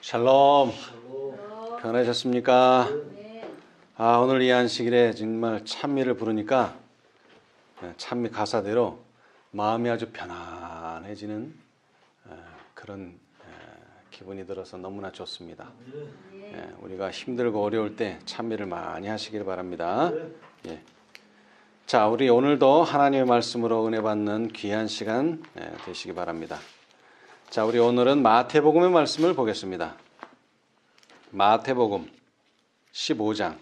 샬롬. 편하셨습니까? 오늘 이 안식일에 정말 찬미를 부르니까 찬미 가사대로 마음이 아주 편안해지는 그런 기분이 들어서 너무나 좋습니다. 우리가 힘들고 어려울 때 찬미를 많이 하시길 바랍니다. 자, 우리 오늘도 하나님의 말씀으로 은혜 받는 귀한 시간 되시기 바랍니다. 자, 우리 오늘은 마태복음의 말씀을 보겠습니다. 마태복음 15장.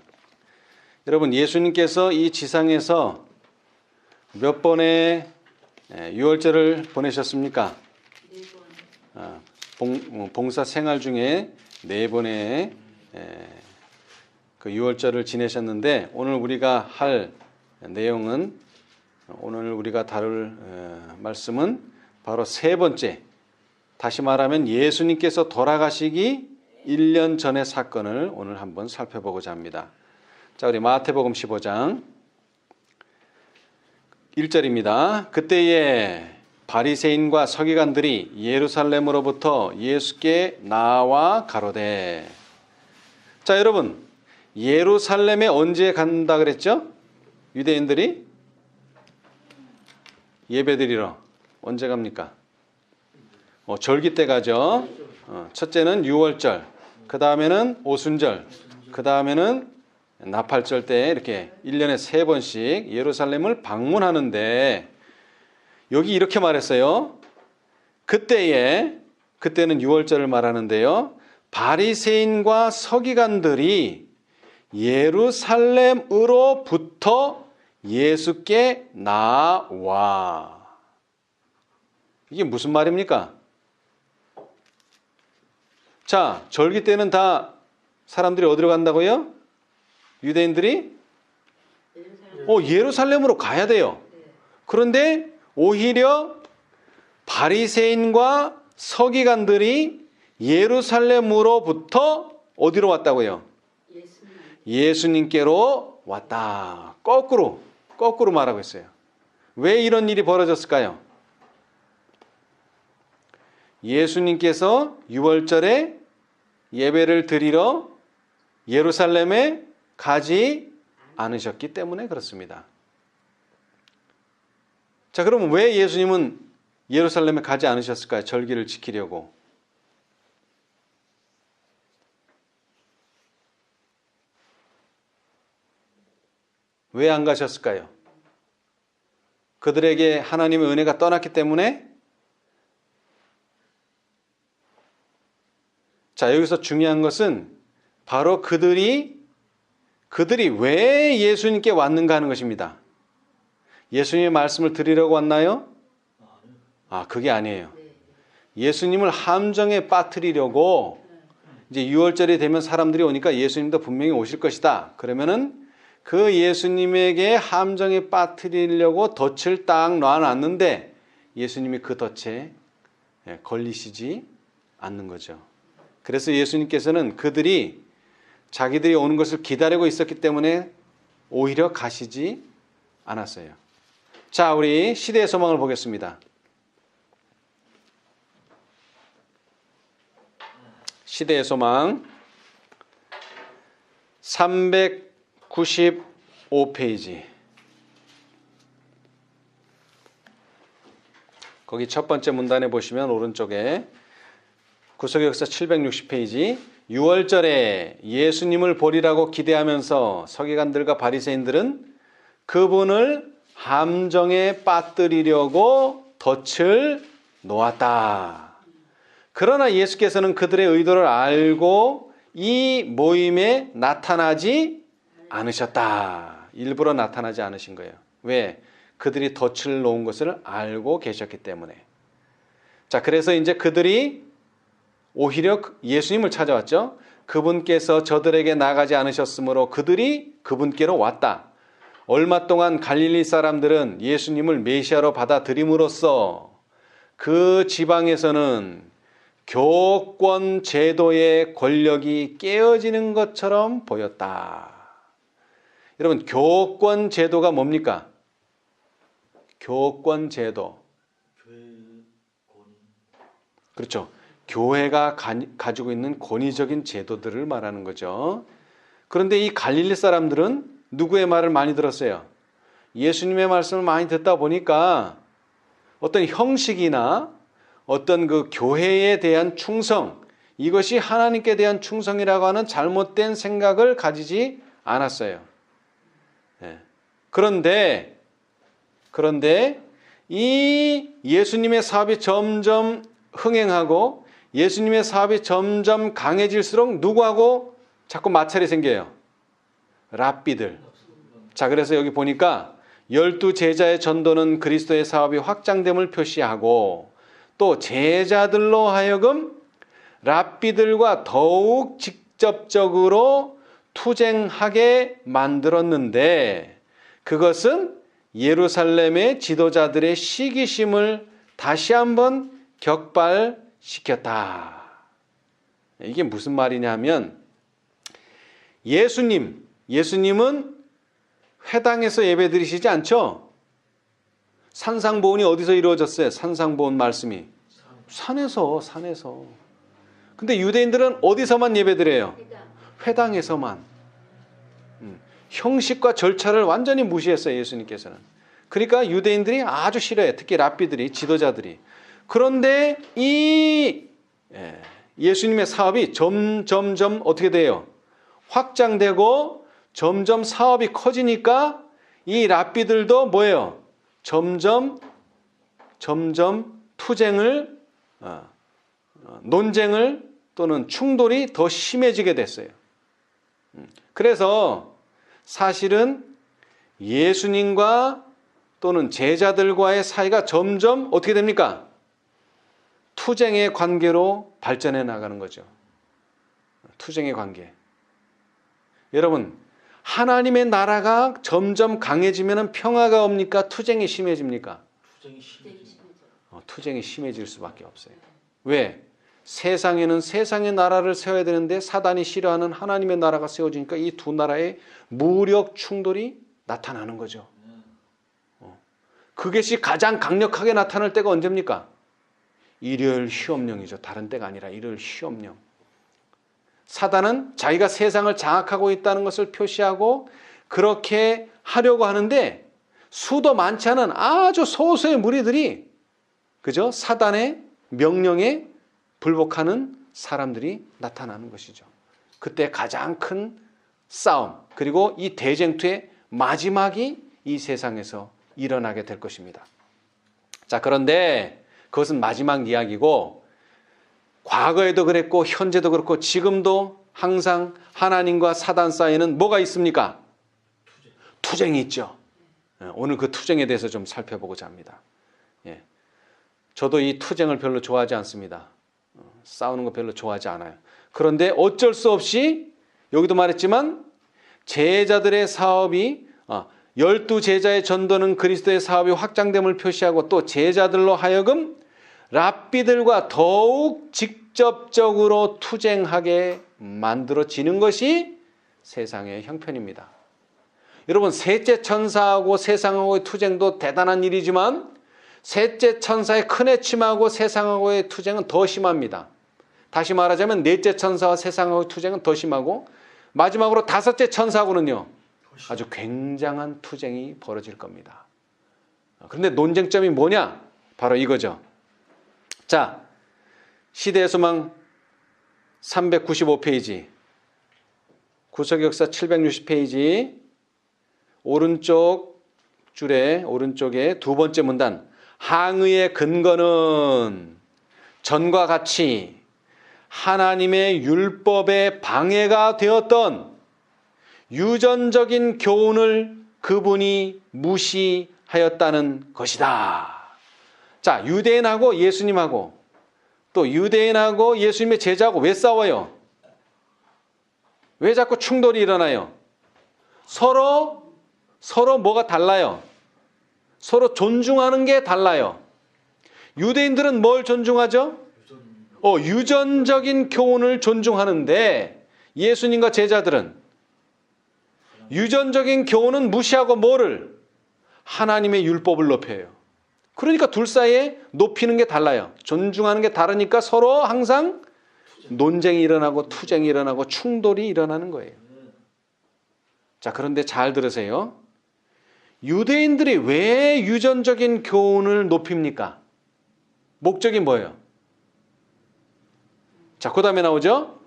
여러분, 예수님께서 이 지상에서 몇 번의 유월절을 보내셨습니까? 4번. 봉사 생활 중에 4번의 그 유월절을 지내셨는데, 오늘 우리가 할 내용은, 오늘 우리가 다룰 말씀은 바로 3번째, 다시 말하면 예수님께서 돌아가시기 1년 전의 사건을 오늘 한번 살펴보고자 합니다. 자, 우리 마태복음 15장 1절입니다. 그때에 바리새인과 서기관들이 예루살렘으로부터 예수께 나와 가로되. 자, 여러분, 예루살렘에 언제 간다 그랬죠? 유대인들이 예배드리러 언제 갑니까? 절기 때 가죠. 첫째는 유월절, 그 다음에는 오순절, 그 다음에는 나팔절 때 이렇게 1년에 3번씩 예루살렘을 방문하는데, 여기 이렇게 말했어요. 그때는 유월절을 말하는데요, 바리새인과 서기관들이 예루살렘으로부터 예수께 나와. 이게 무슨 말입니까? 자, 절기 때는 다 사람들이 어디로 간다고요? 유대인들이 예루살렘으로 가야 돼요. 그런데 오히려 바리새인과 서기관들이 예루살렘으로부터 어디로 왔다고요? 예수님께로 왔다. 거꾸로 말하고 있어요. 왜 이런 일이 벌어졌을까요? 예수님께서 유월절에 예배를 드리러 예루살렘에 가지 않으셨기 때문에 그렇습니다. 자, 그러면 왜 예수님은 예루살렘에 가지 않으셨을까요? 절기를 지키려고. 왜 안 가셨을까요? 그들에게 하나님의 은혜가 떠났기 때문에? 자, 여기서 중요한 것은 바로 그들이 왜 예수님께 왔는가 하는 것입니다. 예수님의 말씀을 들으려고 왔나요? 그게 아니에요. 예수님을 함정에 빠뜨리려고, 이제 유월절이 되면 사람들이 오니까 예수님도 분명히 오실 것이다. 그러면은 그 예수님에게 함정에 빠뜨리려고 덫을 딱 놔놨는데 예수님이 그 덫에 걸리시지 않는 거죠. 그래서 예수님께서는 자기들이 오는 것을 기다리고 있었기 때문에 오히려 가시지 않았어요. 자, 우리 시대의 소망을 보겠습니다. 시대의 소망 395페이지. 거기 첫 번째 문단에 보시면 오른쪽에 구속의 역사 760페이지. 유월절에 예수님을 보리라고 기대하면서 서기관들과 바리새인들은 그분을 함정에 빠뜨리려고 덫을 놓았다. 그러나 예수께서는 그들의 의도를 알고 이 모임에 나타나지 않으셨다. 일부러 나타나지 않으신 거예요. 왜? 그들이 덫을 놓은 것을 알고 계셨기 때문에. 자, 그래서 이제 그들이 오히려 예수님을 찾아왔죠. 그분께서 저들에게 나가지 않으셨으므로 그들이 그분께로 왔다. 얼마 동안 갈릴리 사람들은 예수님을 메시아로 받아들임으로써 그 지방에서는 교권 제도의 권력이 깨어지는 것처럼 보였다. 여러분, 교권 제도가 뭡니까? 교권 제도. 그렇죠. 교회가 가지고 있는 권위적인 제도들을 말하는 거죠. 그런데 이 갈릴리 사람들은 누구의 말을 많이 들었어요? 예수님의 말씀을 많이 듣다 보니까 어떤 형식이나 어떤 그 교회에 대한 충성, 이것이 하나님께 대한 충성이라고 하는 잘못된 생각을 가지지 않았어요. 그런데 이 예수님의 사업이 점점 흥행하고 예수님의 사업이 점점 강해질수록 누구하고 자꾸 마찰이 생겨요? 랍비들. 자, 그래서 여기 보니까 12제자의 전도는 그리스도의 사업이 확장됨을 표시하고 또 제자들로 하여금 랍비들과 더욱 직접적으로 투쟁하게 만들었는데 그것은 예루살렘의 지도자들의 시기심을 다시 한번 격발시켰다. 이게 무슨 말이냐면 예수님은 회당에서 예배드리시지 않죠? 산상보훈이 어디서 이루어졌어요? 산상보훈 말씀이 산에서. 근데 유대인들은 어디서만 예배드려요? 회당에서만. 형식과 절차를 완전히 무시했어요, 예수님께서는. 그러니까 유대인들이 아주 싫어해요. 특히 랍비들이, 지도자들이. 그런데 이 예수님의 사업이 점점 어떻게 돼요? 확장되고 점점 사업이 커지니까 이 랍비들도 뭐예요? 점점 투쟁을, 논쟁을 또는 충돌이 더 심해지게 됐어요. 그래서 사실은 예수님과 또는 제자들과의 사이가 점점 어떻게 됩니까? 투쟁의 관계로 발전해 나가는 거죠. 투쟁의 관계. 여러분, 하나님의 나라가 점점 강해지면 평화가 옵니까? 투쟁이 심해집니까? 투쟁이 심해질 수밖에 없어요. 왜? 세상에는 세상의 나라를 세워야 되는데 사단이 싫어하는 하나님의 나라가 세워지니까 이 두 나라의 무력 충돌이 나타나는 거죠. 그것이 가장 강력하게 나타날 때가 언제입니까? 일요일 휴업령이죠. 다른 때가 아니라 일요일 휴업령. 사단은 자기가 세상을 장악하고 있다는 것을 표시하고 그렇게 하려고 하는데 수도 많지 않은 아주 소수의 무리들이 그죠? 사단의 명령에 불복하는 사람들이 나타나는 것이죠. 그때 가장 큰 싸움 그리고 이 대쟁투의 마지막이 이 세상에서 일어나게 될 것입니다. 자, 그런데 그것은 마지막 이야기고 과거에도 그랬고 현재도 그렇고 지금도 항상 하나님과 사단 사이에는 뭐가 있습니까? 투쟁이 있죠. 오늘 그 투쟁에 대해서 좀 살펴보고자 합니다. 저도 이 투쟁을 별로 좋아하지 않습니다. 싸우는 거 별로 좋아하지 않아요. 그런데 어쩔 수 없이 여기도 말했지만 제자들의 사업이 12제자의 전도는 그리스도의 사업이 확장됨을 표시하고 또 제자들로 하여금 랍비들과 더욱 직접적으로 투쟁하게 만들어지는 것이 세상의 형편입니다. 여러분, 셋째 천사하고 세상하고의 투쟁도 대단한 일이지만 셋째 천사의 큰 해침하고 세상하고의 투쟁은 더 심합니다. 다시 말하자면 넷째 천사와 세상하고의 투쟁은 더 심하고 마지막으로 다섯째 천사하고는요 아주 굉장한 투쟁이 벌어질 겁니다. 그런데 논쟁점이 뭐냐? 바로 이거죠. 자, 시대의 소망 395페이지, 구속역사 760페이지 오른쪽 줄에 오른쪽에 두 번째 문단, 항의의 근거는 전과 같이 하나님의 율법에 방해가 되었던 유전적인 교훈을 그분이 무시하였다는 것이다. 자, 유대인하고 예수님하고 또 유대인하고 예수님의 제자하고 왜 싸워요? 왜 자꾸 충돌이 일어나요? 서로 뭐가 달라요? 서로 존중하는 게 달라요. 유대인들은 뭘 존중하죠? 유전적인 교훈을 존중하는데 예수님과 제자들은 유전적인 교훈은 무시하고 뭐를? 하나님의 율법을 높여요. 그러니까 둘 사이에 높이는 게 달라요. 존중하는 게 다르니까 서로 항상 논쟁이 일어나고 투쟁이 일어나고 충돌이 일어나는 거예요. 자, 그런데 잘 들으세요. 유대인들이 왜 유전적인 교훈을 높입니까? 목적이 뭐예요? 자, 그 다음에 나오죠?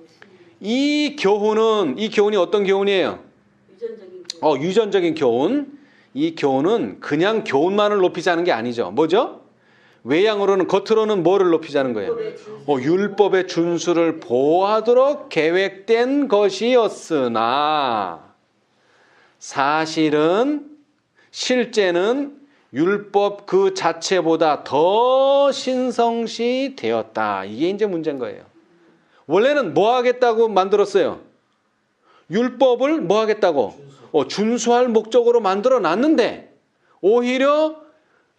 이 교훈이 어떤 교훈이에요? 유전적인 교훈. 이 교훈은 그냥 교훈만을 높이자는 게 아니죠. 뭐죠? 외양으로는, 겉으로는 뭐를 높이자는 거예요? 율법의 준수를 보호하도록 계획된 것이었으나 사실은 실제는 율법 그 자체보다 더 신성시 되었다. 이게 이제 문제인 거예요. 원래는 뭐 하겠다고 만들었어요? 율법을 뭐 하겠다고? 준수할 목적으로 만들어 놨는데 오히려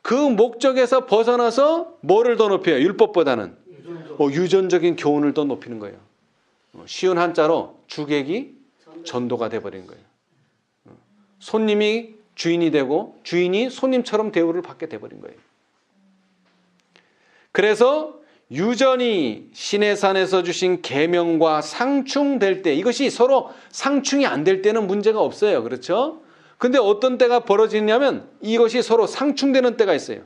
그 목적에서 벗어나서 뭐를 더 높여요? 율법보다는 유전적인 교훈을 더 높이는 거예요. 쉬운 한자로 주객이 전도가 돼버린 거예요. 손님이 주인이 되고 주인이 손님처럼 대우를 받게 돼버린 거예요. 그래서 유전이 시내산에서 주신 계명과 상충될 때, 이것이 서로 상충이 안 될 때는 문제가 없어요. 그렇죠? 근데 어떤 때가 벌어지냐면 이것이 서로 상충되는 때가 있어요.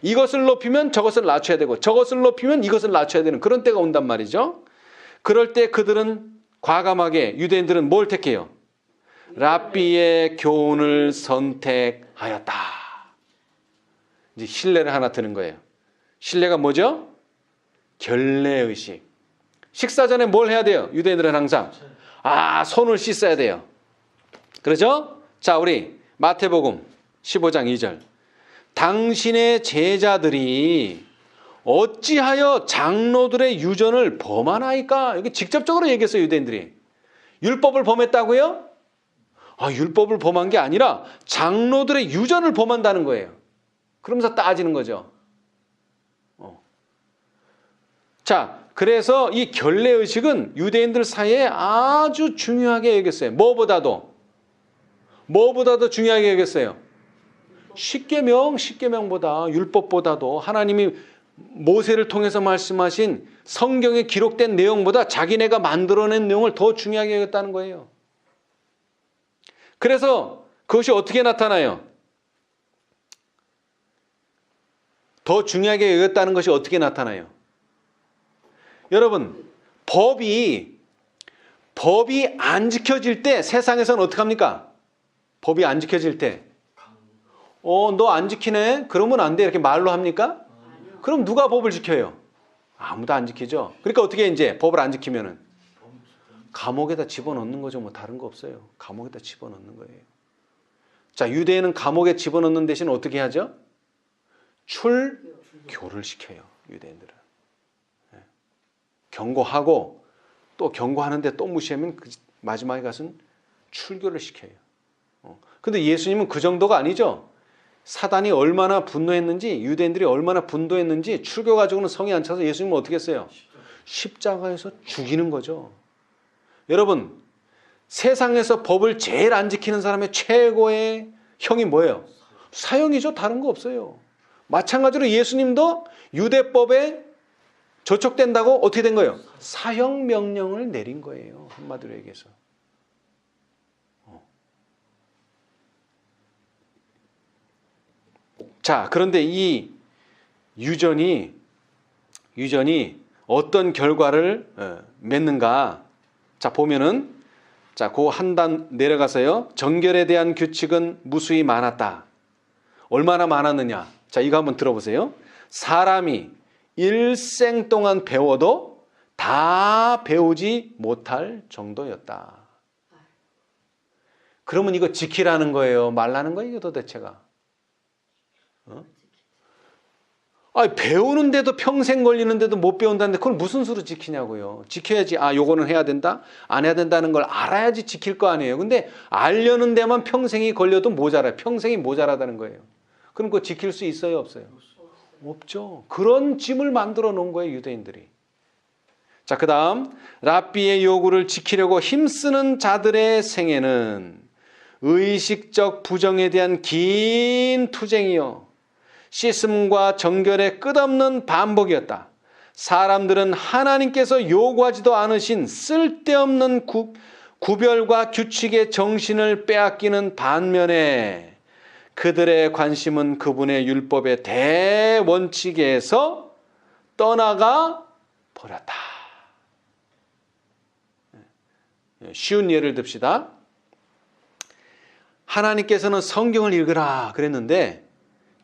이것을 높이면 저것을 낮춰야 되고 저것을 높이면 이것을 낮춰야 되는 그런 때가 온단 말이죠. 그럴 때 그들은 과감하게, 유대인들은 뭘 택해요? 랍비의 교훈을 선택하였다. 이제 신뢰를 하나 드는 거예요. 신뢰가 뭐죠? 결례의식. 식사 전에 뭘 해야 돼요? 유대인들은 항상 손을 씻어야 돼요. 그렇죠? 자, 우리 마태복음 15장 2절. 당신의 제자들이 어찌하여 장로들의 유전을 범하나이까? 이게 직접적으로 얘기했어요. 유대인들이 율법을 범했다고요? 율법을 범한 게 아니라 장로들의 유전을 범한다는 거예요. 그러면서 따지는 거죠. 자, 그래서 이 결례의식은 유대인들 사이에 아주 중요하게 여겼어요. 뭐보다도 중요하게 여겼어요. 십계명보다, 율법보다도, 하나님이 모세를 통해서 말씀하신 성경에 기록된 내용보다 자기네가 만들어낸 내용을 더 중요하게 여겼다는 거예요. 그래서 그것이 어떻게 나타나요? 더 중요하게 여겼다는 것이 어떻게 나타나요? 여러분, 법이 안 지켜질 때 세상에서는 어떻게 합니까? 법이 안 지켜질 때 너 안 지키네? 그러면 안 돼. 이렇게 말로 합니까? 그럼 누가 법을 지켜요? 아무도 안 지키죠. 그러니까 어떻게 이제 법을 안 지키면은 감옥에다 집어넣는 거죠. 뭐 다른 거 없어요. 감옥에다 집어넣는 거예요. 자, 유대인은 감옥에 집어넣는 대신 어떻게 하죠? 출교를 시켜요. 유대인들은. 경고하고 또 경고하는데 또 무시하면 마지막에 가서는 출교를 시켜요. 근데 예수님은 그 정도가 아니죠. 사단이 얼마나 분노했는지, 유대인들이 얼마나 분노했는지 출교 가지고는 성이 안 차서 예수님은 어떻게 했어요? 십자가에서 죽이는 거죠. 여러분, 세상에서 법을 제일 안 지키는 사람의 최고의 형이 뭐예요? 사형이죠. 다른 거 없어요. 마찬가지로 예수님도 유대법에 저촉된다고 어떻게 된 거예요? 사형 명령을 내린 거예요. 한마디로 얘기해서. 자, 그런데 이 유전이 어떤 결과를 맺는가? 자, 보면은 그 한 단 내려가서요. 정결에 대한 규칙은 무수히 많았다. 얼마나 많았느냐? 자, 이거 한번 들어보세요. 사람이 일생 동안 배워도 다 배우지 못할 정도였다. 그러면 이거 지키라는 거예요? 말라는 거예요? 이게 도대체가? 배우는데도 평생 걸리는데도 못 배운다는데 그걸 무슨 수로 지키냐고요. 지켜야지. 요거는 해야 된다. 안 해야 된다는 걸 알아야지 지킬 거 아니에요. 근데 알려는 데만 평생이 걸려도 모자라요. 평생이 모자라다는 거예요. 그럼 그거 지킬 수 있어요? 없어요? 없죠. 그런 짐을 만들어 놓은 거예요. 유대인들이. 자, 그 다음 랍비의 요구를 지키려고 힘쓰는 자들의 생애는 의식적 부정에 대한 긴 투쟁이요, 씻음과 정결의 끝없는 반복이었다. 사람들은 하나님께서 요구하지도 않으신 쓸데없는 구별과 규칙의 정신을 빼앗기는 반면에 그들의 관심은 그분의 율법의 대원칙에서 떠나가 버렸다. 쉬운 예를 듭시다. 하나님께서는 성경을 읽으라 그랬는데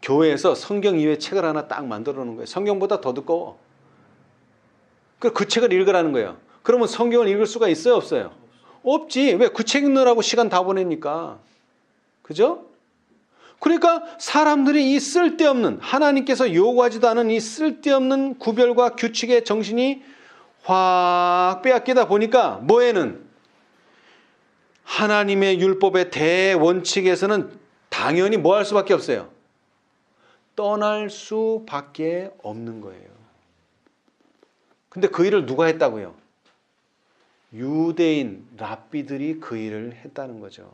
교회에서 성경 이외의 책을 하나 딱 만들어 놓은 거예요. 성경보다 더 두꺼워. 그 책을 읽으라는 거예요. 그러면 성경을 읽을 수가 있어요, 없어요? 없지. 왜? 그 책 읽느라고 시간 다 보내니까. 그죠? 그러니까 사람들이 이 쓸데없는, 하나님께서 요구하지도 않은 이 쓸데없는 구별과 규칙의 정신이 확 빼앗기다 보니까 뭐에는? 하나님의 율법의 대원칙에서는 당연히 뭐 할 수밖에 없어요? 떠날 수밖에 없는 거예요. 근데 그 일을 누가 했다고요? 유대인 랍비들이 그 일을 했다는 거죠.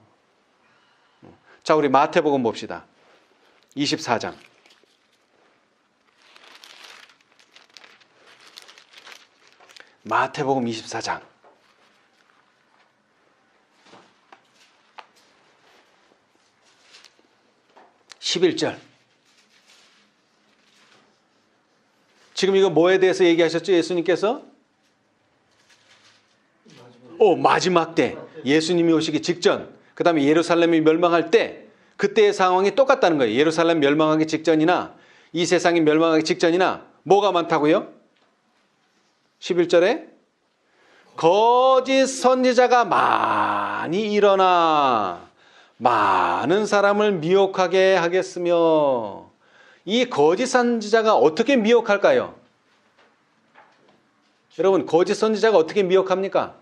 자, 우리 마태복음 봅시다. 24장. 마태복음 24장. 11절. 지금 이거 뭐에 대해서 얘기하셨죠? 예수님께서? 마지막 때. 예수님이 오시기 직전. 그 다음에 예루살렘이 멸망할 때. 그때의 상황이 똑같다는 거예요. 예루살렘 멸망하기 직전이나 이 세상이 멸망하기 직전이나 뭐가 많다고요? 11절에 거짓 선지자가 많이 일어나 많은 사람을 미혹하게 하겠으며 이 거짓 선지자가 어떻게 미혹할까요? 여러분, 거짓 선지자가 어떻게 미혹합니까?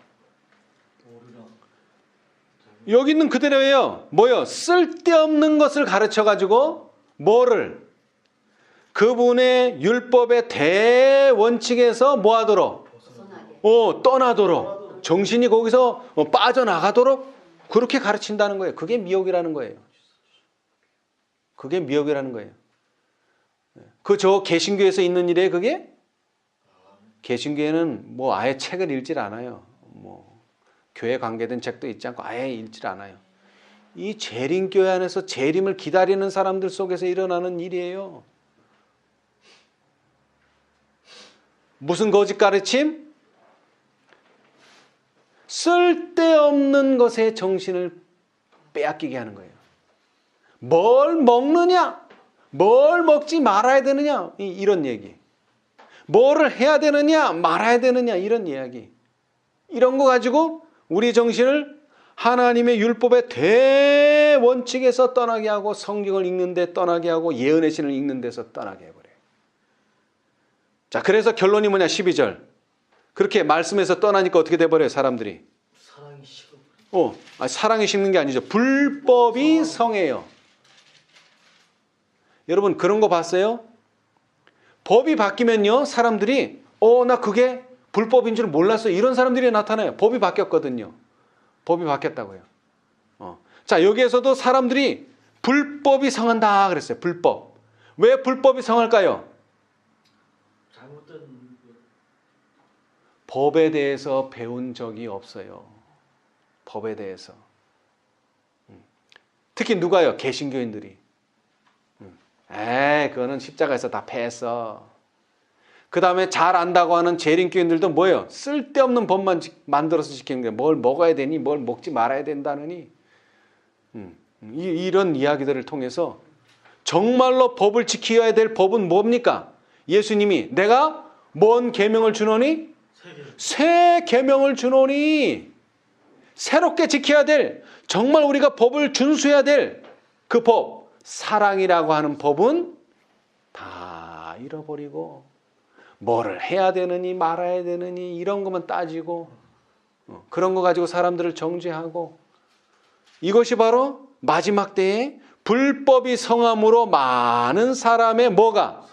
여기 있는 그대로예요. 뭐요? 쓸데없는 것을 가르쳐가지고 뭐를? 그분의 율법의 대원칙에서 뭐하도록? 떠나도록. 정신이 거기서 빠져나가도록 그렇게 가르친다는 거예요. 그게 미혹이라는 거예요. 그게 미혹이라는 거예요. 저 개신교에서 있는 일이에요, 그게? 개신교에는 뭐 아예 책을 읽질 않아요. 교회 관계된 책도 읽지 않고 아예 읽질 않아요. 이 재림교회 안에서 재림을 기다리는 사람들 속에서 일어나는 일이에요. 무슨 거짓 가르침? 쓸데없는 것에 정신을 빼앗기게 하는 거예요. 뭘 먹느냐? 뭘 먹지 말아야 되느냐? 이런 얘기. 뭐를 해야 되느냐? 말아야 되느냐? 이런 이야기. 이런 거 가지고 우리 정신을 하나님의 율법의 대원칙에서 떠나게 하고 성경을 읽는 데 떠나게 하고 예언의 신을 읽는 데서 떠나게 해버려요. 자, 그래서 결론이 뭐냐? 12절. 그렇게 말씀에서 떠나니까 어떻게 돼버려요? 사람들이. 사랑이 식어. 사랑이 식는 게 아니죠. 불법이 성해요. 여러분, 그런 거 봤어요? 법이 바뀌면요, 사람들이 나 그게 불법인 줄 몰랐어요. 이런 사람들이 나타나요. 법이 바뀌었거든요. 법이 바뀌었다고요. 자, 여기에서도 사람들이 불법이 성한다 그랬어요. 불법. 왜 불법이 성할까요? 잘못된 법에 대해서 배운 적이 없어요. 법에 대해서. 특히 누가요? 개신교인들이. 그거는 십자가에서 다 패했어. 그 다음에 잘 안다고 하는 재림교인들도 뭐예요? 쓸데없는 법만 만들어서 지키는 거예요. 뭘 먹어야 되니? 뭘 먹지 말아야 된다느니? 이런 이야기들을 통해서 정말로 법을 지켜야 될 법은 뭡니까? 예수님이 내가 뭔 계명을 주노니? 새 계명을 주노니. 새롭게 지켜야 될, 정말 우리가 법을 준수해야 될 그 법, 사랑이라고 하는 법은 다 잃어버리고 뭐를 해야 되느니 말아야 되느니 이런 것만 따지고 그런 거 가지고 사람들을 정죄하고, 이것이 바로 마지막 때에 불법이 성함으로 많은 사람의 뭐가?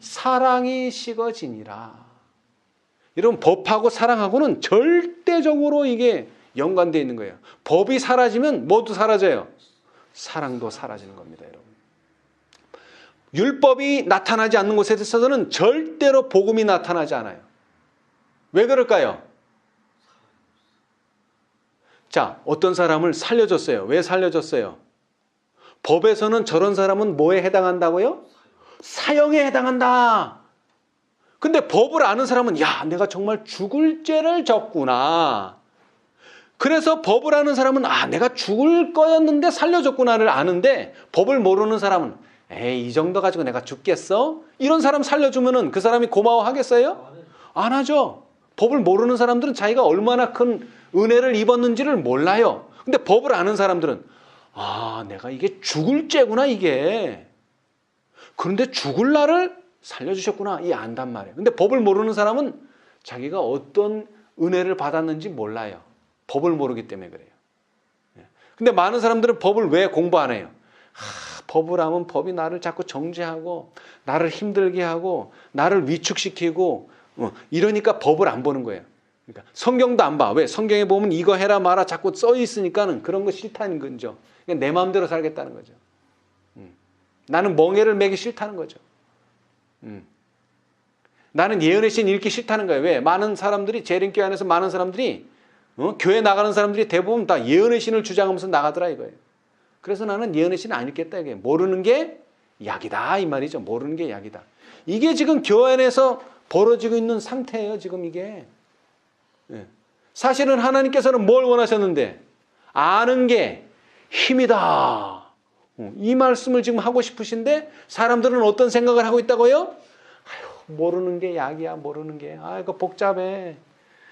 사랑이 식어지니라. 여러분, 법하고 사랑하고는 절대적으로 이게 연관되어 있는 거예요. 법이 사라지면 뭐도 사라져요? 사랑도 사라지는 겁니다, 여러분. 율법이 나타나지 않는 곳에 있어서는 절대로 복음이 나타나지 않아요. 왜 그럴까요? 자, 어떤 사람을 살려줬어요. 왜 살려줬어요? 법에서는 저런 사람은 뭐에 해당한다고요? 사형에 해당한다. 근데 법을 아는 사람은 야, 내가 정말 죽을 죄를 졌구나. 그래서 법을 아는 사람은 아, 내가 죽을 거였는데 살려줬구나를 아는데 법을 모르는 사람은 에이, 이 정도 가지고 내가 죽겠어? 이런 사람 살려주면은 그 사람이 고마워하겠어요? 안 하죠. 법을 모르는 사람들은 자기가 얼마나 큰 은혜를 입었는지를 몰라요. 근데 법을 아는 사람들은 아, 내가 이게 죽을 죄구나 이게. 그런데 죽을 나를 살려주셨구나 이 안단 말이에요. 근데 법을 모르는 사람은 자기가 어떤 은혜를 받았는지 몰라요. 법을 모르기 때문에 그래요. 근데 많은 사람들은 법을 왜 공부 안 해요? 법을 하면 법이 나를 자꾸 정죄하고 나를 힘들게 하고 나를 위축시키고 이러니까 법을 안 보는 거예요. 그러니까 성경도 안 봐. 왜? 성경에 보면 이거 해라 마라 자꾸 써 있으니까는 그런 거 싫다는 거죠. 그러니까 내 마음대로 살겠다는 거죠. 나는 멍해를 매기 싫다는 거죠. 나는 예언의 신 읽기 싫다는 거예요. 왜? 많은 사람들이 재림교회 안에서 많은 사람들이 교회 나가는 사람들이 대부분 다 예언의 신을 주장하면서 나가더라 이거예요. 그래서 나는 예언의 신을 안 읽겠다 이게 모르는 게 약이다 이 말이죠. 모르는 게 약이다. 이게 지금 교회 안에서 벌어지고 있는 상태예요. 지금 이게. 사실은 하나님께서는 뭘 원하셨는데 아는 게 힘이다. 이 말씀을 지금 하고 싶으신데 사람들은 어떤 생각을 하고 있다고요? 아유, 모르는 게 약이야. 모르는 게. 아, 이거 복잡해.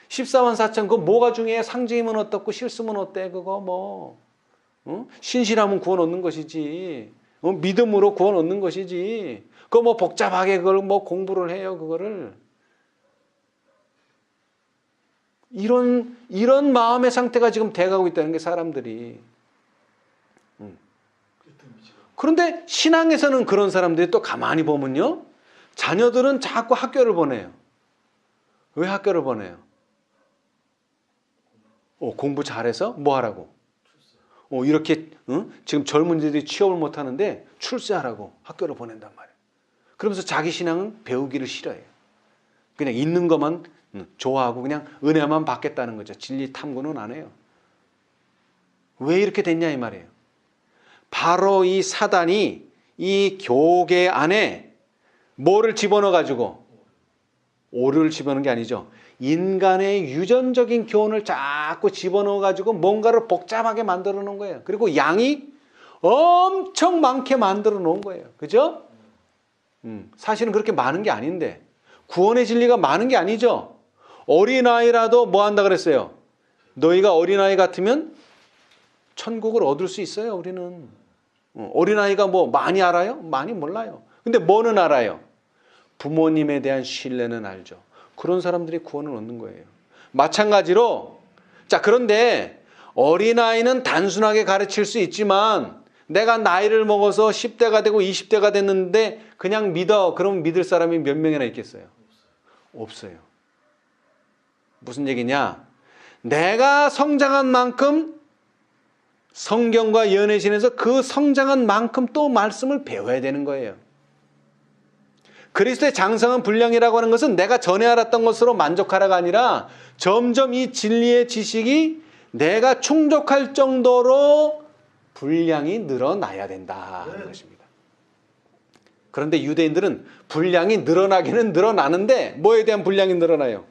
14만 4천 그거 뭐가 중요해? 상징이면 어떻고 실수면 어때? 그거 뭐 신실하면 구원 얻는 것이지. 믿음으로 구원 얻는 것이지. 그거 뭐 복잡하게 그걸 뭐 공부를 해요. 그거를. 이런 마음의 상태가 지금 돼가고 있다는 게 사람들이. 그런데 신앙에서는 그런 사람들이 또 가만히 보면요. 자녀들은 자꾸 학교를 보내요. 왜 학교를 보내요? 공부 잘해서 뭐 하라고? 이렇게 지금 젊은이들이 취업을 못하는데 출세하라고 학교를 보낸단 말이에요. 그러면서 자기 신앙은 배우기를 싫어해요. 그냥 있는 것만 좋아하고 그냥 은혜만 받겠다는 거죠. 진리 탐구는 안 해요. 왜 이렇게 됐냐 이 말이에요. 바로 이 사단이 이 교계 안에 뭐를 집어넣어 가지고 오류를 집어넣은 게 아니죠. 인간의 유전적인 교훈을 자꾸 집어넣어 가지고 뭔가를 복잡하게 만들어 놓은 거예요. 그리고 양이 엄청 많게 만들어 놓은 거예요. 그죠? 사실은 그렇게 많은 게 아닌데 구원의 진리가 많은 게 아니죠. 어린아이라도 뭐 한다 그랬어요? 너희가 어린아이 같으면 천국을 얻을 수 있어요. 우리는. 어린아이가 뭐 많이 알아요? 많이 몰라요. 근데 뭐는 알아요? 부모님에 대한 신뢰는 알죠. 그런 사람들이 구원을 얻는 거예요. 마찬가지로 자 그런데 어린아이는 단순하게 가르칠 수 있지만 내가 나이를 먹어서 10대가 되고 20대가 됐는데 그냥 믿어. 그럼 믿을 사람이 몇 명이나 있겠어요? 없어요. 무슨 얘기냐? 내가 성장한 만큼 성경과 예언의 신에서 그 성장한 만큼 또 말씀을 배워야 되는 거예요. 그리스도의 장성한 분량이라고 하는 것은 내가 전에 알았던 것으로 만족하라가 아니라 점점 이 진리의 지식이 내가 충족할 정도로 분량이 늘어나야 된다는 것입니다. 그런데 유대인들은 분량이 늘어나기는 늘어나는데 뭐에 대한 분량이 늘어나요?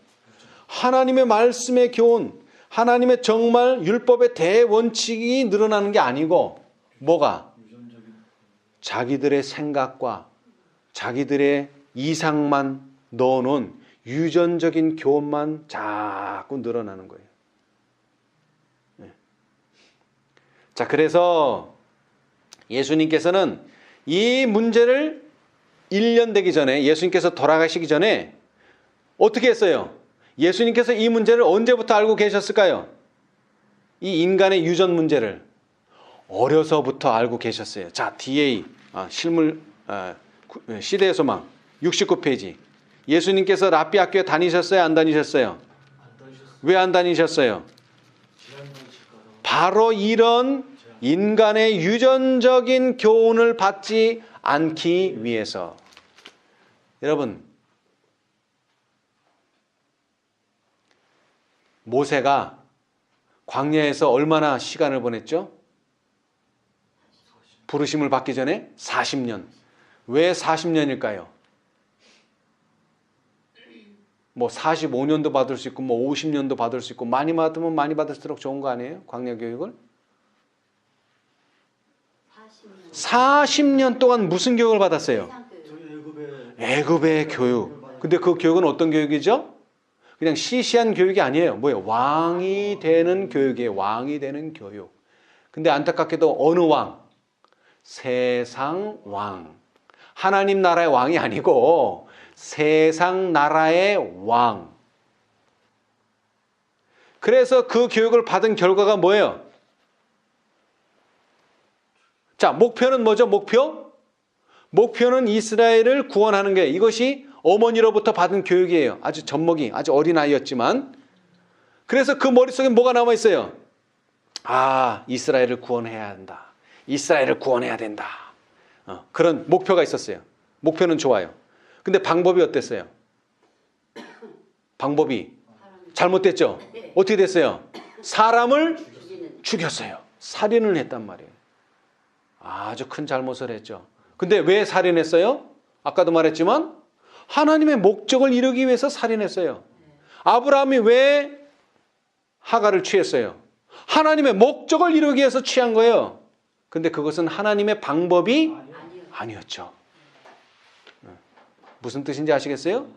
하나님의 말씀의 교훈, 하나님의 정말 율법의 대원칙이 늘어나는 게 아니고 뭐가? 자기들의 생각과 자기들의 이상만 넣어놓은 유전적인 교훈만 자꾸 늘어나는 거예요. 자, 그래서 예수님께서는 이 문제를 1년 되기 전에 예수님께서 돌아가시기 전에 어떻게 했어요? 예수님께서 이 문제를 언제부터 알고 계셨을까요? 이 인간의 유전 문제를 어려서부터 알고 계셨어요. 자, DA 실물 시대의 소망 69페이지. 예수님께서 랍비 학교에 다니셨어요? 안 다니셨어요? 왜 안 다니셨어요? 바로 이런 인간의 유전적인 교훈을 받지 않기 위해서. 여러분, 모세가 광야에서 얼마나 시간을 보냈죠? 부르심을 받기 전에 40년. 왜 40년일까요? 뭐 45년도 받을 수 있고 뭐 50년도 받을 수 있고 많이 받으면 많이 받을수록 좋은 거 아니에요? 광야 교육을? 40년 동안 무슨 교육을 받았어요? 애굽의 교육. 근데 그 교육은 어떤 교육이죠? 그냥 시시한 교육이 아니에요. 뭐예요? 왕이 되는 교육이에요. 왕이 되는 교육. 근데 안타깝게도 어느 왕? 세상 왕. 하나님 나라의 왕이 아니고 세상 나라의 왕. 그래서 그 교육을 받은 결과가 뭐예요? 자, 목표는 뭐죠? 목표는 이스라엘을 구원하는 게, 이것이 어머니로부터 받은 교육이에요. 아주 젖먹이, 아주 어린아이였지만. 그래서 그 머릿속에 뭐가 남아있어요? 아, 이스라엘을 구원해야 한다. 이스라엘을 구원해야 된다. 그런 목표가 있었어요. 목표는 좋아요. 근데 방법이 어땠어요? 방법이 잘못됐죠? 어떻게 됐어요? 사람을 죽였어요. 살인을 했단 말이에요. 아주 큰 잘못을 했죠. 근데 왜 살인했어요? 아까도 말했지만 하나님의 목적을 이루기 위해서 살인했어요. 아브라함이 왜 하가를 취했어요? 하나님의 목적을 이루기 위해서 취한 거예요. 근데 그것은 하나님의 방법이 아니었죠. 무슨 뜻인지 아시겠어요?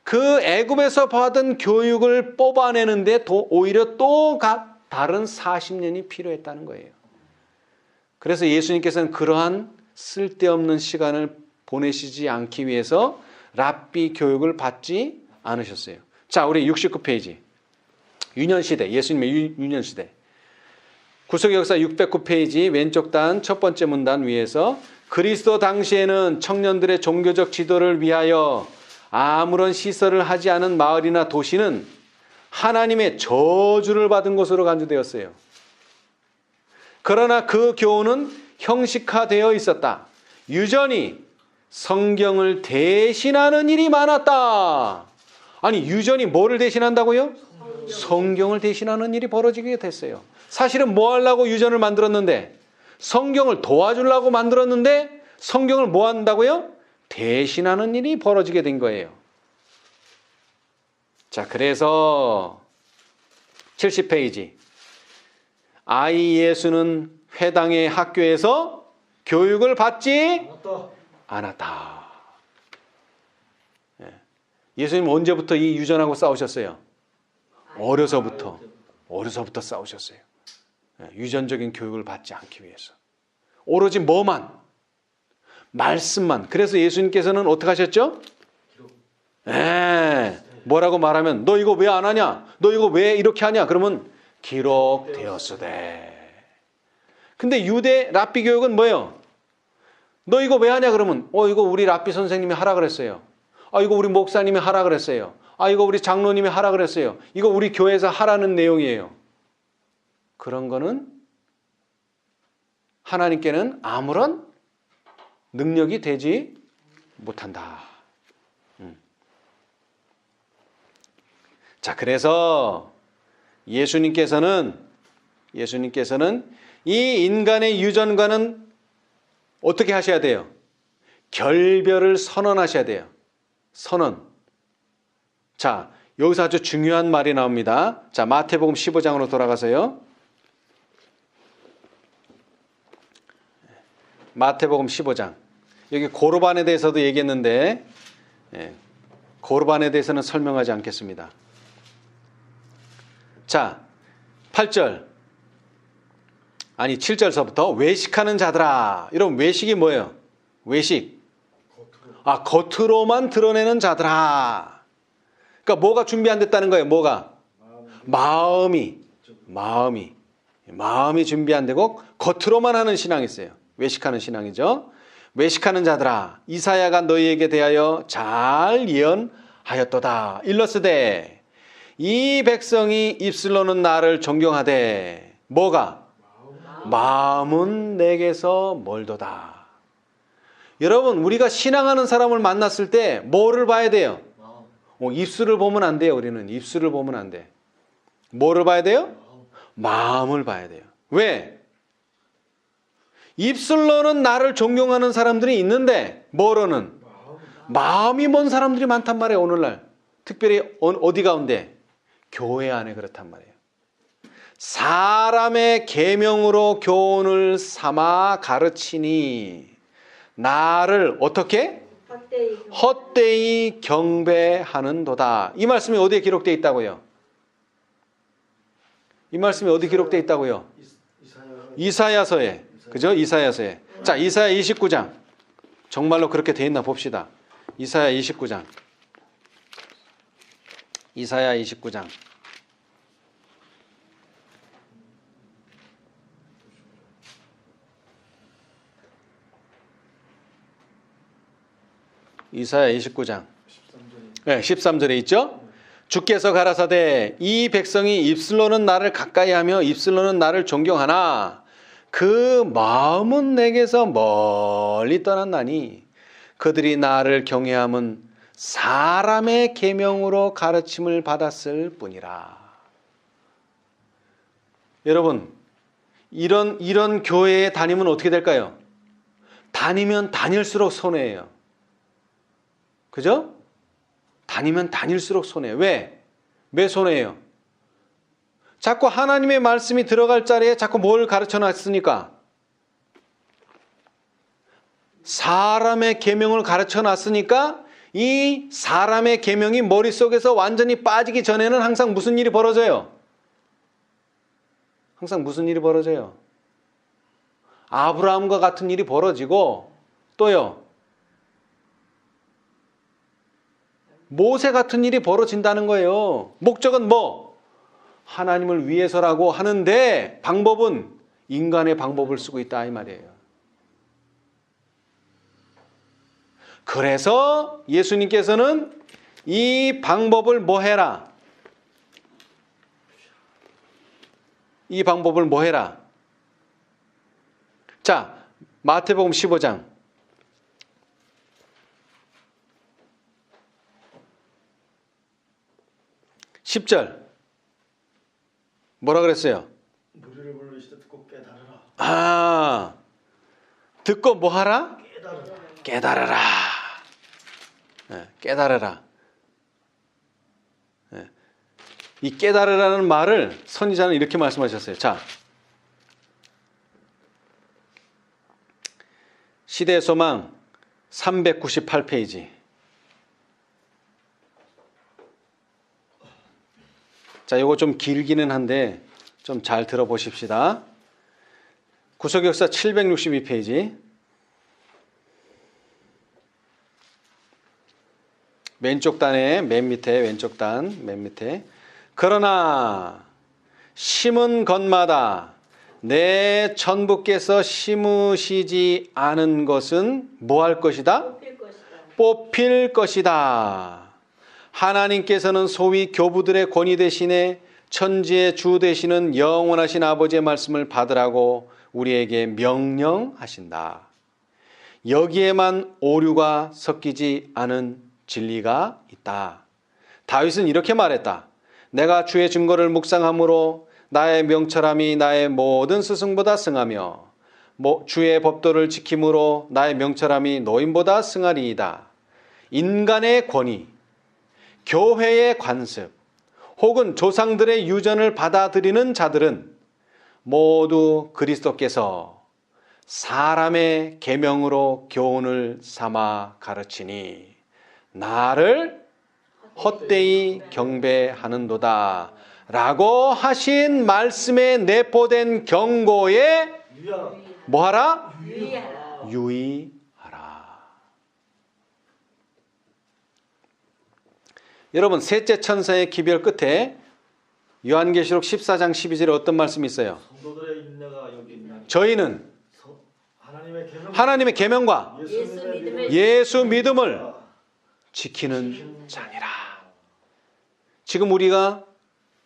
그 애굽에서 받은 교육을 뽑아내는데 오히려 또 다른 40년이 필요했다는 거예요. 그래서 예수님께서는 그러한 쓸데없는 시간을 보내시지 않기 위해서 랍비 교육을 받지 않으셨어요. 자, 우리 69페이지. 유년시대, 예수님의 유년시대. 구속 역사 609페이지 왼쪽 단 첫 번째 문단 위에서 그리스도 당시에는 청년들의 종교적 지도를 위하여 아무런 시설을 하지 않은 마을이나 도시는 하나님의 저주를 받은 곳으로 간주되었어요. 그러나 그 교훈은 형식화되어 있었다. 유전이 성경을 대신하는 일이 많았다. 아니, 유전이 뭐를 대신한다고요? 성경을 대신하는 일이 벌어지게 됐어요. 사실은 뭐 하려고 유전을 만들었는데? 성경을 도와주려고 만들었는데 성경을 뭐 한다고요? 대신하는 일이 벌어지게 된 거예요. 자, 그래서 70페이지. 아이 예수는 회당의 학교에서 교육을 받지 않았다. 예수님 언제부터 이 유전하고 싸우셨어요? 어려서부터 싸우셨어요. 유전적인 교육을 받지 않기 위해서. 오로지 뭐만? 말씀만. 그래서 예수님께서는 어떻게 하셨죠? 뭐라고 말하면 너 이거 왜 안 하냐? 너 이거 왜 이렇게 하냐? 그러면 기록되었으되. 근데 유대 랍비 교육은 뭐예요? 너 이거 왜 하냐? 그러면 이거 우리 랍비 선생님이 하라 그랬어요. 이거 우리 목사님이 하라 그랬어요. 이거 우리 장로님이 하라 그랬어요. 이거 우리 교회에서 하라는 내용이에요. 그런 거는 하나님께는 아무런 능력이 되지 못한다. 자, 그래서 예수님께서는 이 인간의 유전과는 어떻게 하셔야 돼요? 결별을 선언하셔야 돼요. 선언. 자, 여기서 아주 중요한 말이 나옵니다. 자, 마태복음 15장으로 돌아가세요. 마태복음 15장. 여기 고르반에 대해서도 얘기했는데 고르반에 대해서는 설명하지 않겠습니다. 자, 8절. 아니 7절서부터 외식하는 자들아. 여러분 외식이 뭐예요? 외식. 겉으로만 드러내는 자들아. 그러니까 뭐가 준비 안 됐다는 거예요? 뭐가? 마음이 준비 안 되고 겉으로만 하는 신앙이 있어요. 외식하는 신앙이죠. 외식하는 자들아, 이사야가 너희에게 대하여 잘 예언하였도다. 일러스되 이 백성이 입술로는 나를 존경하되 뭐가? 마음은 내게서 멀도다. 여러분 우리가 신앙하는 사람을 만났을 때 뭐를 봐야 돼요? 마음. 입술을 보면 안 돼요. 우리는 입술을 보면 안 돼. 뭐를 봐야 돼요? 마음을 봐야 돼요. 왜? 입술로는 나를 존경하는 사람들이 있는데 뭐로는? 마음이 먼 사람들이 많단 말이에요. 오늘날 특별히 어디 가운데? 교회 안에 그렇단 말이에요. 사람의 계명으로 교훈을 삼아 가르치니 나를 어떻게? 헛되이 경배하는도다. 이 말씀이 어디에 기록되어 있다고요? 이 말씀이 어디 기록되어 있다고요? 이사야서에. 그죠? 이사야서에. 자, 이사야 29장. 정말로 그렇게 되어 있나 봅시다. 이사야 29장. 이사야 29장. 이사야 29장. 13절에 있죠? 주께서 가라사대 이 백성이 입술로는 나를 가까이하며 입술로는 나를 존경하나 그 마음은 내게서 멀리 떠났나니 그들이 나를 경외함은 사람의 계명으로 가르침을 받았을 뿐이라. 여러분 이런 교회에 다니면 어떻게 될까요? 다니면 다닐수록 손해예요. 그죠? 다니면 다닐수록 손해예요. 왜? 왜 손해예요? 자꾸 하나님의 말씀이 들어갈 자리에 자꾸 뭘 가르쳐 놨으니까? 사람의 계명을 가르쳐 놨으니까 이 사람의 계명이 머릿속에서 완전히 빠지기 전에는 항상 무슨 일이 벌어져요? 항상 무슨 일이 벌어져요? 아브라함과 같은 일이 벌어지고 또요. 모세 같은 일이 벌어진다는 거예요. 목적은 뭐? 하나님을 위해서라고 하는데 방법은 인간의 방법을 쓰고 있다 이 말이에요. 그래서 예수님께서는 이 방법을 뭐 해라? 이 방법을 뭐 해라? 자, 마태복음 15장 10절 뭐라 그랬어요? 무리를 부르시되 듣고 깨달으라. 아, 듣고 뭐 하라? 깨달으라. 깨달으라. 네, 깨달으라. 네. 이 깨달으라는 말을 선지자는 이렇게 말씀하셨어요. 자, 시대의 소망 398페이지. 자, 이거 좀 길기는 한데 좀 잘 들어보십시다. 구속역사 762페이지. 왼쪽 단에 맨 밑에 왼쪽 단 맨 밑에. 그러나 심은 것마다 내 천부께서 심으시지 않은 것은 뭐 할 것이다? 뽑힐 것이다. 하나님께서는 소위 교부들의 권위 대신에 천지의 주 되시는 영원하신 아버지의 말씀을 받으라고 우리에게 명령하신다. 여기에만 오류가 섞이지 않은 진리가 있다. 다윗은 이렇게 말했다. 내가 주의 증거를 묵상함으로 나의 명철함이 나의 모든 스승보다 승하며 주의 법도를 지킴으로 나의 명철함이 노인보다 승하리이다. 인간의 권위, 교회의 관습, 혹은 조상들의 유전을 받아들이는 자들은 모두 그리스도께서 사람의 계명으로 교훈을 삼아 가르치니 나를 헛되이 경배하는도다 라고 하신 말씀에 내포된 경고에 뭐하라? 유의하라. 여러분, 셋째 천사의 기별 끝에 요한계시록 14장 12절에 어떤 말씀이 있어요? 성도들의 인내가 여기 있나? 저희는 하나님의 계명과 예수 믿음을 지키는 자니라. 지금 우리가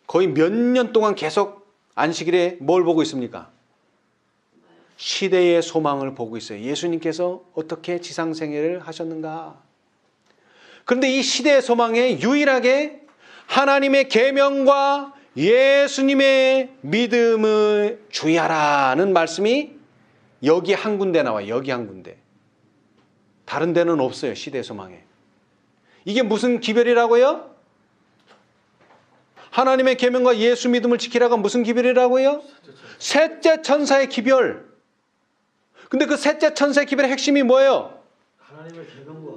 거의 몇 년 동안 계속 안식일에 뭘 보고 있습니까? 시대의 소망을 보고 있어요. 예수님께서 어떻게 지상생애를 하셨는가. 그런데 이 시대의 소망에 유일하게 하나님의 계명과 예수님의 믿음을 주의하라는 말씀이 여기 한 군데 나와요. 여기 한 군데. 다른 데는 없어요. 시대의 소망에. 이게 무슨 기별이라고요? 하나님의 계명과 예수 믿음을 지키라가 무슨 기별이라고요? 셋째 천사의 기별. 근데 그 셋째 천사의 기별의 핵심이 뭐예요? 하나님의 계명과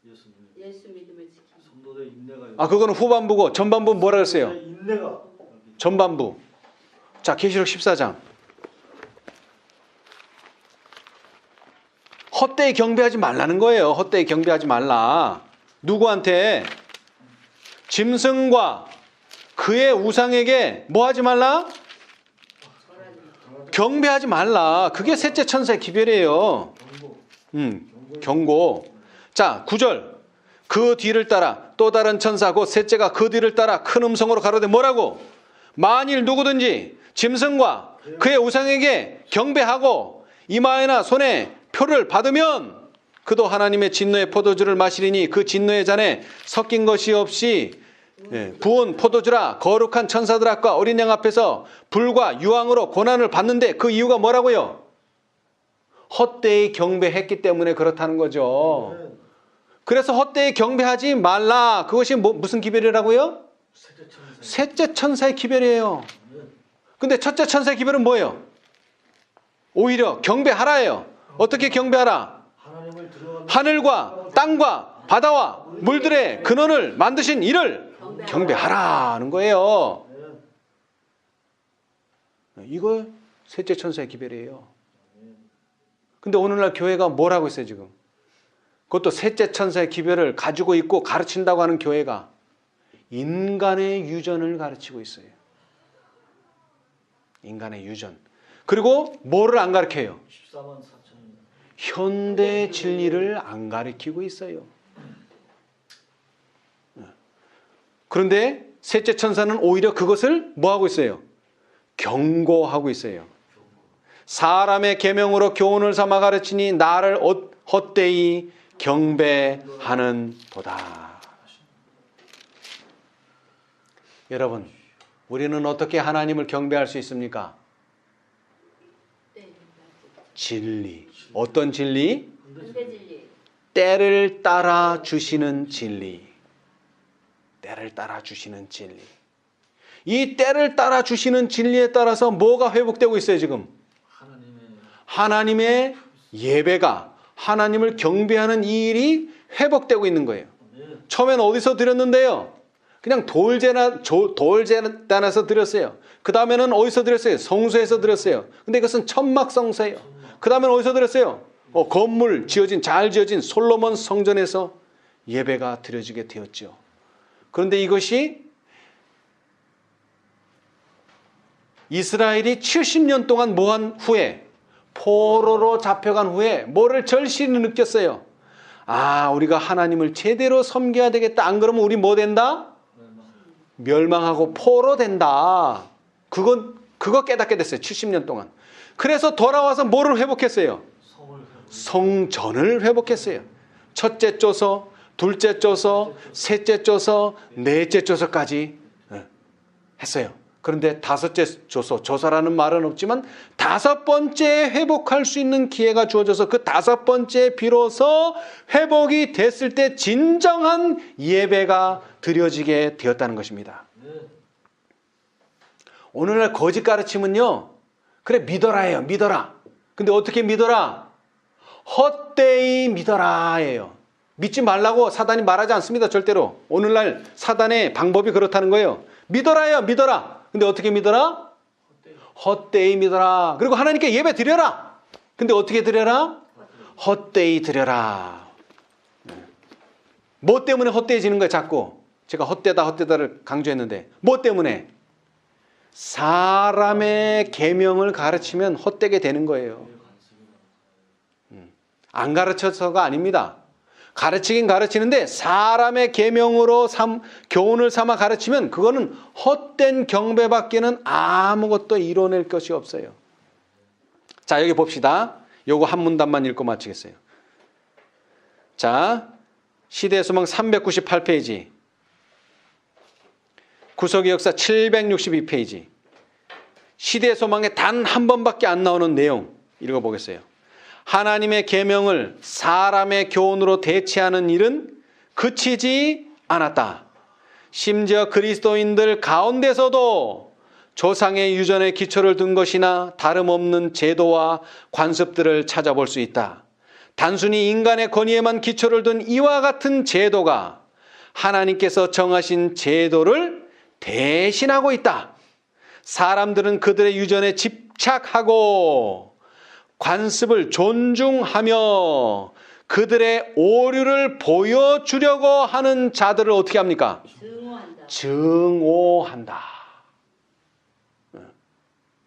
예수 믿음을 지키기. 성도들의 인내가 아, 그거는 후반부고 전반부 뭐라 그랬어요? 인내가 전반부. 자, 계시록 14장. 헛되이 경배하지 말라는 거예요. 헛되이 경배하지 말라. 누구한테? 짐승과 그의 우상에게 뭐 하지 말라? 경배하지 말라. 그게 셋째 천사의 기별이에요. 경고. 자, 9절. 그 뒤를 따라 또 다른 천사 곧 셋째가 그 뒤를 따라 큰 음성으로 가로되 뭐라고? 만일 누구든지 짐승과 그의 우상에게 경배하고 이마에나 손에 표를 받으면 그도 하나님의 진노의 포도주를 마시리니 그 진노의 잔에 섞인 것이 없이 부은 포도주라. 거룩한 천사들 앞과 어린 양 앞에서 불과 유황으로 고난을 받는데 그 이유가 뭐라고요? 헛되이 경배했기 때문에 그렇다는 거죠. 그래서 헛되이 경배하지 말라. 그것이 무슨 기별이라고요? 셋째 천사의 기별이에요. 근데 첫째 천사의 기별은 뭐예요? 오히려 경배하라예요. 어떻게 경배하라? 하늘과 땅과 바다와 물들의 근원을 만드신 이를 경배하라는 거예요. 이거 셋째 천사의 기별이에요. 근데 오늘날 교회가 뭘 하고 있어요 지금? 그것도 셋째 천사의 기별을 가지고 있고 가르친다고 하는 교회가 인간의 유전을 가르치고 있어요. 인간의 유전. 그리고 뭐를 안 가르쳐요? 14만 4천 현대 진리를 안 가르치고 있어요. 그런데 셋째 천사는 오히려 그것을 뭐 하고 있어요? 경고하고 있어요. 사람의 계명으로 교훈을 삼아 가르치니 나를 헛되이 경배하는 도다. 여러분, 우리는 어떻게 하나님을 경배할 수 있습니까? 진리. 어떤 진리? 은혜 진리. 때를 따라 주시는 진리. 때를 따라 주시는 진리. 이 때를 따라 주시는 진리에 따라서 뭐가 회복되고 있어요 지금? 하나님의 예배가, 하나님을 경배하는 이 일이 회복되고 있는 거예요. 처음엔 어디서 드렸는데요? 그냥 돌제단에서 드렸어요. 그 다음에는 어디서 드렸어요? 성소에서 드렸어요. 근데 이것은 천막성소예요. 그 다음에는 어디서 드렸어요? 건물 잘 지어진 솔로몬 성전에서 예배가 드려지게 되었죠. 그런데 이것이 이스라엘이 70년 동안 뭐한 후에, 포로로 잡혀간 후에 뭐를 절실히 느꼈어요. 아, 우리가 하나님을 제대로 섬겨야 되겠다. 안 그러면 우리 뭐 된다? 멸망하고 포로 된다. 그거 깨닫게 됐어요. 70년 동안. 그래서 돌아와서 뭐를 회복했어요? 성전을 회복했어요. 첫째 조서, 둘째 조서, 셋째 조서, 넷째 조서까지 했어요. 그런데 다섯째 조서, 조서라는 말은 없지만 다섯 번째 회복할 수 있는 기회가 주어져서 그 다섯 번째 비로소 회복이 됐을 때 진정한 예배가 드려지게 되었다는 것입니다. 오늘날 거짓 가르침은요, 그래 믿어라예요. 믿어라. 근데 어떻게 믿어라? 헛되이 믿어라예요. 믿지 말라고 사단이 말하지 않습니다. 절대로. 오늘날 사단의 방법이 그렇다는 거예요. 믿어라예요. 믿어라. 근데 어떻게 믿어라? 헛되이 믿어라. 그리고 하나님께 예배 드려라. 근데 어떻게 드려라? 헛되이 드려라. 뭐 때문에 헛되어지는 거예요 자꾸? 제가 헛되다를 강조했는데 뭐 때문에? 사람의 계명을 가르치면 헛되게 되는 거예요. 안 가르쳐서가 아닙니다. 가르치긴 가르치는데 사람의 계명으로 교훈을 삼아 가르치면 그거는 헛된 경배밖에는 아무것도 이뤄낼 것이 없어요. 자, 여기 봅시다. 요거 한 문단만 읽고 마치겠어요. 자, 시대의 소망 398페이지. 구속의 역사 762페이지. 시대의 소망에 단 한 번밖에 안 나오는 내용 읽어보겠어요. 하나님의 계명을 사람의 교훈으로 대체하는 일은 그치지 않았다. 심지어 그리스도인들 가운데서도 조상의 유전의 기초를 둔 것이나 다름없는 제도와 관습들을 찾아볼 수 있다. 단순히 인간의 권위에만 기초를 둔 이와 같은 제도가 하나님께서 정하신 제도를 대신하고 있다. 사람들은 그들의 유전에 집착하고 관습을 존중하며 그들의 오류를 보여주려고 하는 자들을 어떻게 합니까? 증오한다. 증오한다.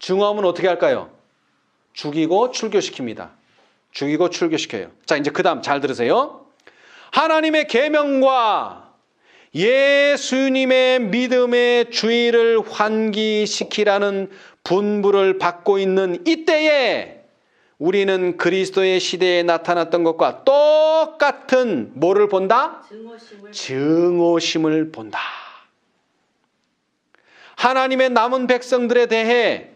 증오하면 어떻게 할까요? 죽이고 출교시킵니다. 죽이고 출교시켜요. 자, 이제 그 다음 잘 들으세요. 하나님의 계명과 예수님의 믿음의 주의를 환기시키라는 분부를 받고 있는 이때에 우리는 그리스도의 시대에 나타났던 것과 똑같은 뭐를 본다? 증오심을 본다. 하나님의 남은 백성들에 대해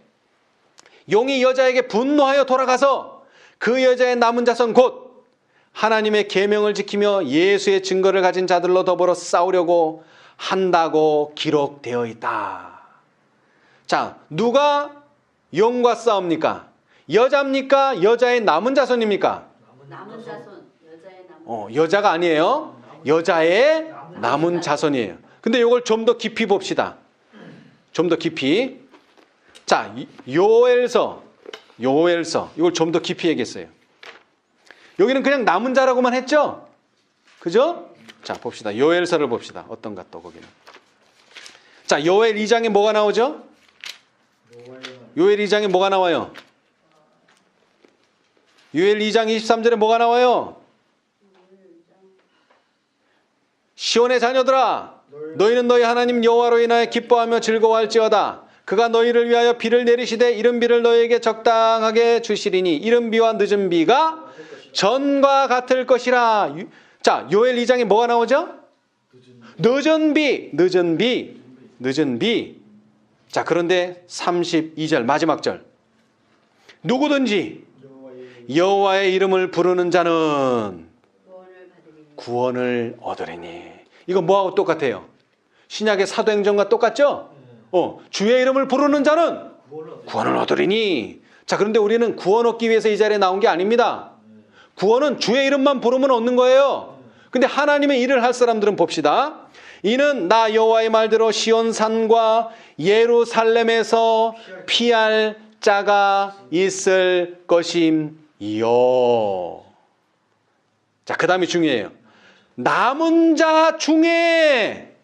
용이 여자에게 분노하여 돌아가서 그 여자의 남은 자손 곧 하나님의 계명을 지키며 예수의 증거를 가진 자들로 더불어 싸우려고 한다고 기록되어 있다. 자, 누가 용과 싸웁니까? 여자입니까? 여자의 남은 자손입니까? 남은 자손. 여자의 남은 여자가 아니에요. 여자의 남은 자손이에요. 근데 이걸 좀 더 깊이 봅시다. 좀 더 깊이. 자, 요엘서 이걸 좀 더 깊이 얘기했어요. 여기는 그냥 남은 자라고만 했죠? 그죠? 자, 봅시다. 요엘서를 봅시다. 어떤가 또 거기는. 자, 요엘 2장에 뭐가 나오죠? 요엘 2장에 뭐가 나와요? 요엘 2장 23절에 뭐가 나와요? 시온의 자녀들아, 너희는 너희 하나님 여호와로 인하여 기뻐하며 즐거워할지어다. 그가 너희를 위하여 비를 내리시되 이른 비를 너희에게 적당하게 주시리니 이른 비와 늦은 비가 전과 같을 것이라. 자, 요엘 2장에 뭐가 나오죠? 늦은 비. 자, 그런데 32절 마지막 절. 누구든지 여호와의 이름을 부르는 자는 구원을 얻으리니. 이거 뭐하고 똑같아요? 신약의 사도행전과 똑같죠? 주의 이름을 부르는 자는 구원을 얻으리니. 자, 그런데 우리는 구원 얻기 위해서 이 자리에 나온 게 아닙니다. 구원은 주의 이름만 부르면 얻는 거예요. 근데 하나님의 일을 할 사람들은 봅시다. 이는 나 여호와의 말대로 시온산과 예루살렘에서 피할 자가 있을 것임이요. 자, 그 다음이 중요해요. 남은 자 중에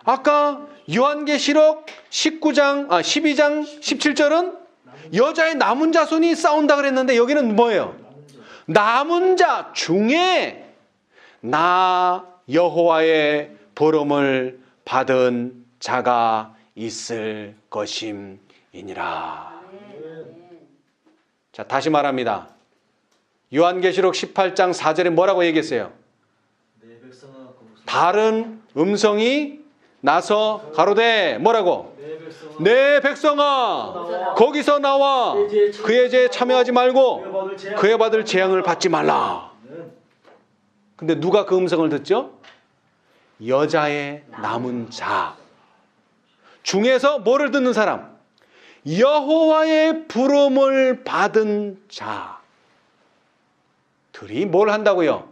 아까 요한계시록 12장 17절은 여자의 남은 자손이 싸운다 그랬는데 여기는 뭐예요? 남은 자 중에 나 여호와의 부름을 받은 자가 있을 것임이니라. 자, 다시 말합니다. 요한계시록 18장 4절에 뭐라고 얘기했어요? 다른 음성이 나서 가로되 뭐라고? 내 백성아 거기서 나와 그의 죄에 참여하지 말고 그에 받을 재앙을 받지 말라. 근데 누가 그 음성을 듣죠? 여자의 남은 자 중에서 뭐를 듣는 사람? 여호와의 부름을 받은 자들이 뭘 한다고요?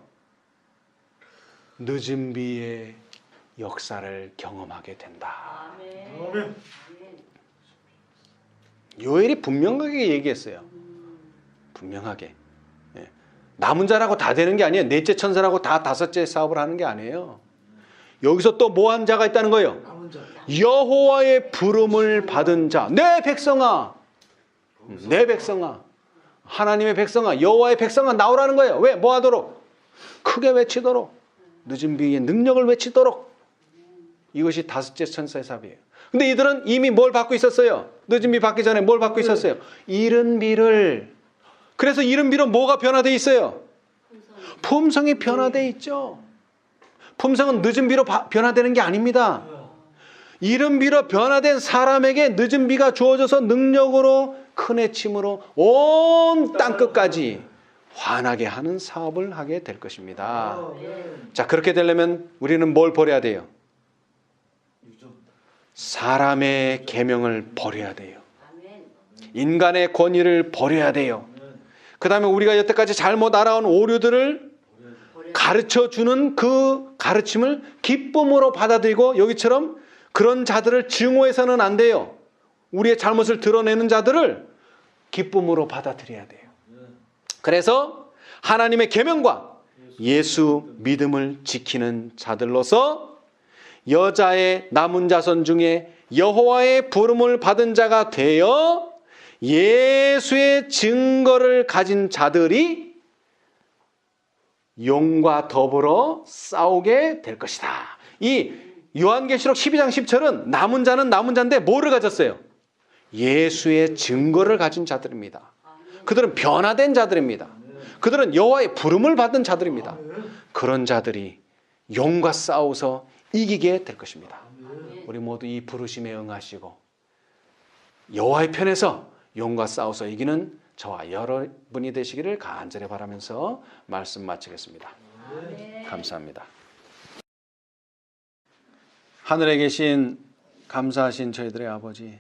늦은 비의 역사를 경험하게 된다. 아멘. 요엘이 분명하게 얘기했어요. 분명하게. 남은 자라고 다 되는 게 아니에요. 넷째 천사라고 다 다섯째 사업을 하는 게 아니에요. 여기서 또 뭐 한 자가 있다는 거예요? 여호와의 부름을 받은 자. 내 백성아. 내 백성아. 하나님의 백성아. 여호와의 백성아 나오라는 거예요. 왜? 뭐 하도록? 크게 외치도록. 늦은 비의 능력을 외치도록. 이것이 다섯째 천사의 사업이에요. 근데 이들은 이미 뭘 받고 있었어요? 늦은 비 받기 전에 뭘 받고 있었어요? 이른 비를. 그래서 이른 비로 뭐가 변화되어 있어요? 품성이 변화되어 있죠. 품성은 늦은 비로 변화되는 게 아닙니다. 이른 비로 변화된 사람에게 늦은 비가 주어져서 능력으로 큰 해침으로 온 땅끝까지 환하게 하는 사업을 하게 될 것입니다. 자, 그렇게 되려면 우리는 뭘 버려야 돼요? 사람의 계명을 버려야 돼요. 인간의 권위를 버려야 돼요. 그 다음에 우리가 여태까지 잘못 알아온 오류들을 가르쳐주는 그 가르침을 기쁨으로 받아들이고, 여기처럼 그런 자들을 증오해서는 안 돼요. 우리의 잘못을 드러내는 자들을 기쁨으로 받아들여야 돼요. 그래서 하나님의 계명과 예수 믿음을 지키는 자들로서 여자의 남은 자손 중에 여호와의 부름을 받은 자가 되어 예수의 증거를 가진 자들이 용과 더불어 싸우게 될 것이다. 이 요한계시록 12장 10절은 남은 자는 남은 자인데 뭐를 가졌어요? 예수의 증거를 가진 자들입니다. 그들은 변화된 자들입니다. 그들은 여호와의 부름을 받은 자들입니다. 그런 자들이 용과 싸워서 이기게 될 것입니다. 우리 모두 이 부르심에 응하시고 여호와의 편에서 용과 싸워서 이기는 저와 여러분이 되시기를 간절히 바라면서 말씀 마치겠습니다. 감사합니다. 하늘에 계신 감사하신 저희들의 아버지,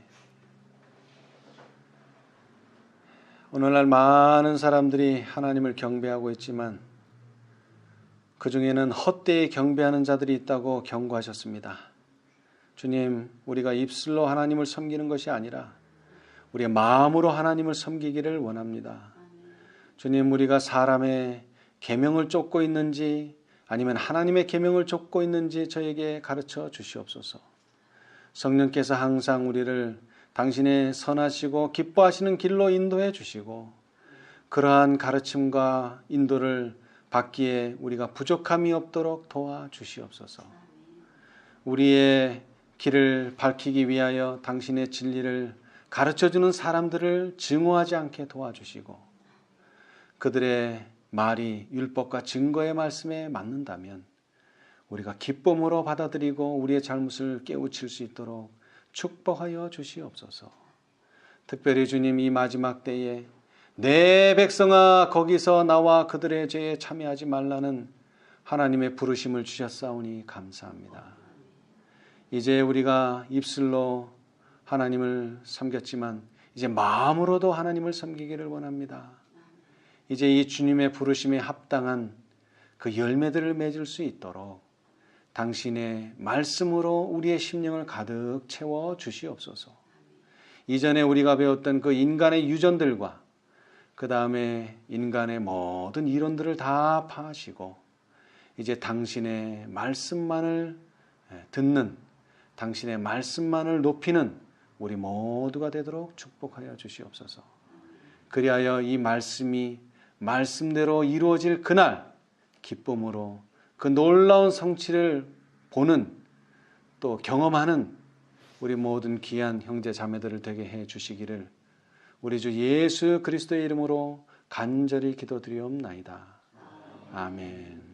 오늘날 많은 사람들이 하나님을 경배하고 있지만 그 중에는 헛되이 경배하는 자들이 있다고 경고하셨습니다. 주님, 우리가 입술로 하나님을 섬기는 것이 아니라 우리의 마음으로 하나님을 섬기기를 원합니다. 주님, 우리가 사람의 계명을 쫓고 있는지 아니면 하나님의 계명을 쫓고 있는지 저에게 가르쳐 주시옵소서. 성령께서 항상 우리를 당신의 선하시고 기뻐하시는 길로 인도해 주시고 그러한 가르침과 인도를 받기에 우리가 부족함이 없도록 도와주시옵소서. 우리의 길을 밝히기 위하여 당신의 진리를 가르쳐주는 사람들을 증오하지 않게 도와주시고 그들의 말이 율법과 증거의 말씀에 맞는다면 우리가 기쁨으로 받아들이고 우리의 잘못을 깨우칠 수 있도록 축복하여 주시옵소서. 특별히 주님, 이 마지막 때에 내 백성아 거기서 나와 그들의 죄에 참여하지 말라는 하나님의 부르심을 주셨사오니 감사합니다. 이제 우리가 입술로 하나님을 섬겼지만 이제 마음으로도 하나님을 섬기기를 원합니다. 이제 이 주님의 부르심에 합당한 그 열매들을 맺을 수 있도록 당신의 말씀으로 우리의 심령을 가득 채워 주시옵소서. 이전에 우리가 배웠던 그 인간의 유전들과 그 다음에 인간의 모든 이론들을 다 파시고 이제 당신의 말씀만을 듣는, 당신의 말씀만을 높이는 우리 모두가 되도록 축복하여 주시옵소서. 그리하여 이 말씀이 말씀대로 이루어질 그날 기쁨으로 그 놀라운 성취를 보는 또 경험하는 우리 모든 귀한 형제 자매들을 되게 해 주시기를 우리 주 예수 그리스도의 이름으로 간절히 기도드리옵나이다. 아멘.